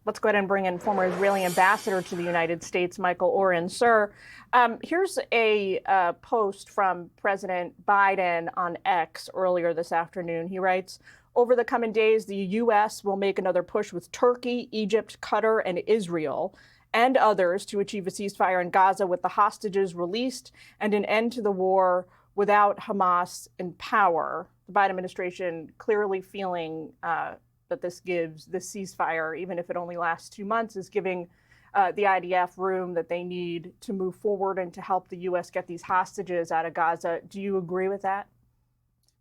Let's go ahead and bring in former Israeli ambassador to the United States, Michael Oren. Sir, here's a post from President Biden on X earlier this afternoon. He writes, over the coming days, the U.S. will make another push with Turkey, Egypt, Qatar, and Israel and others to achieve a ceasefire in Gaza with the hostages released and an end to the war without Hamas in power. The Biden administration clearly feeling that this ceasefire, even if it only lasts 2 months, is giving the IDF room that they need to move forward and to help the U.S. get these hostages out of Gaza. Do you agree with that?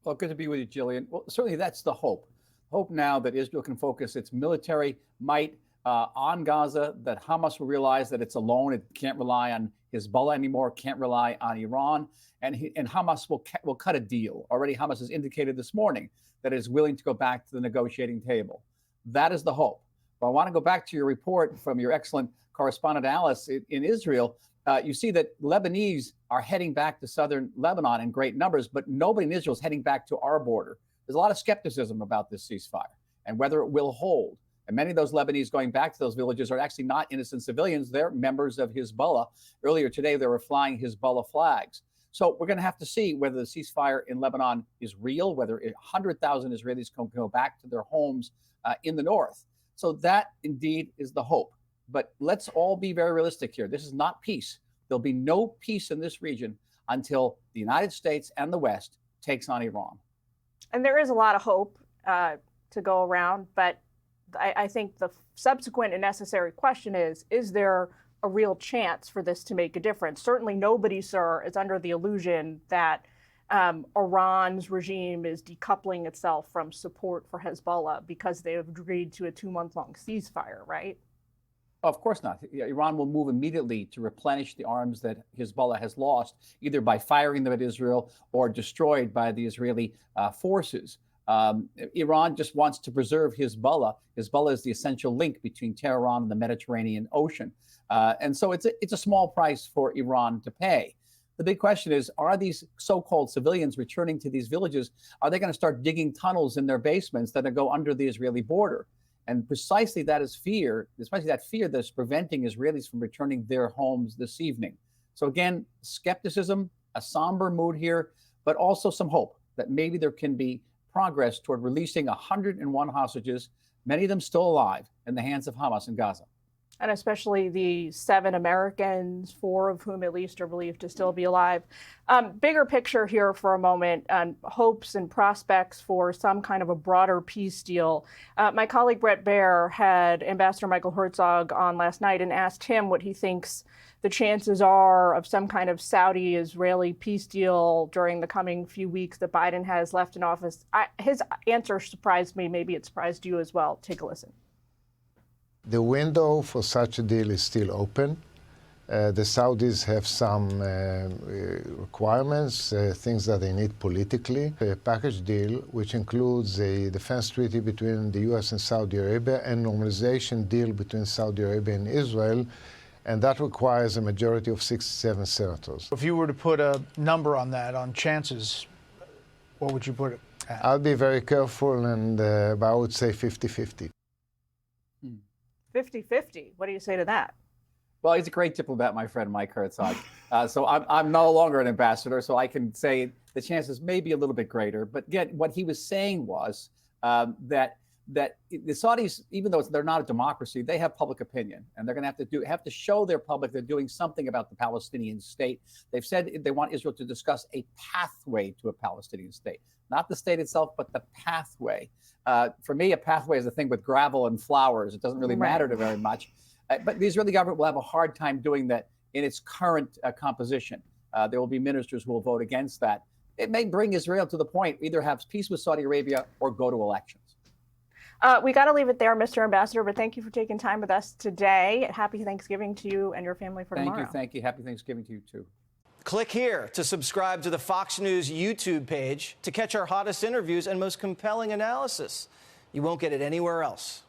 Well, good to be with you, Jillian. Well, certainly that's the hope. Hope now that Israel can focus its military might on Gaza, that Hamas will realize that it's alone. It can't rely on Hezbollah anymore, can't rely on Iran, and Hamas will cut a deal. Already Hamas has indicated this morning that it is willing to go back to the negotiating table. That is the hope. But I want to go back to your report from your excellent correspondent, Alice, in Israel. You see that Lebanese are heading back to southern Lebanon in great numbers, but nobody in Israel is heading back to our border. There's a lot of skepticism about this ceasefire and whether it will hold. And many of those Lebanese going back to those villages are actually not innocent civilians. They're members of Hezbollah. Earlier today, they were flying Hezbollah flags. So we're going to have to see whether the ceasefire in Lebanon is real, whether 100,000 Israelis can go back to their homes in the north. So that indeed is the hope. But let's all be very realistic here. This is not peace. There'll be no peace in this region until the United States and the West takes on Iran. And there is a lot of hope to go around, but I think the subsequent and necessary question is there a real chance for this to make a difference? Certainly nobody, sir, is under the illusion that Iran's regime is decoupling itself from support for Hezbollah because they have agreed to a 2-month-long ceasefire, right? Of course not. Iran will move immediately to replenish the arms that Hezbollah has lost, either by firing them at Israel or destroyed by the Israeli forces. Iran just wants to preserve Hezbollah. Hezbollah is the essential link between Tehran and the Mediterranean Ocean. And so it's a small price for Iran to pay. The big question is, are these so-called civilians returning to these villages, are they going to start digging tunnels in their basements that go under the Israeli border? And precisely that is fear, especially that fear that's preventing Israelis from returning their homes this evening. So again, skepticism, a somber mood here, but also some hope that maybe there can be progress toward releasing 101 hostages, many of them still alive, in the hands of Hamas in Gaza. And especially the 7 Americans, 4 of whom at least are believed to still be alive. Bigger picture here for a moment, hopes and prospects for some kind of a broader peace deal. My colleague Brett Baer had Ambassador Michael Herzog on last night and asked him what he thinks the chances are of some kind of Saudi-Israeli peace deal during the coming few weeks that Biden has left in office. His answer surprised me. Maybe it surprised you as well. Take a listen. The window for such a deal is still open. The Saudis have some requirements, things that they need politically. A package deal, which includes a defense treaty between the U.S. and Saudi Arabia and normalization deal between Saudi Arabia and Israel, and that requires a majority of 67 senators. If you were to put a number on that, on chances, what would you put it at? I'll be very careful, and but I would say 50-50. 50-50. What do you say to that? Well, he's a great diplomat, my friend Mike Herzog. So I'm no longer an ambassador, so I can say the chances may be a little bit greater. But again, what he was saying was that the Saudis, even though they're not a democracy, they have public opinion, and they're going to have to show their public they're doing something about the Palestinian state. They've said they want Israel to discuss a pathway to a Palestinian state, not the state itself, but the pathway. For me, a pathway is a thing with gravel and flowers. It doesn't really matter to very much. But the Israeli government will have a hard time doing that in its current composition. There will be ministers who will vote against that. It may bring Israel to the point, either have peace with Saudi Arabia or go to elections. We got to leave it there, Mr. Ambassador, but thank you for taking time with us today. Happy Thanksgiving to you and your family for tomorrow. Thank you. Happy Thanksgiving to you, too. Click here to subscribe to the Fox News YouTube page to catch our hottest interviews and most compelling analysis. You won't get it anywhere else.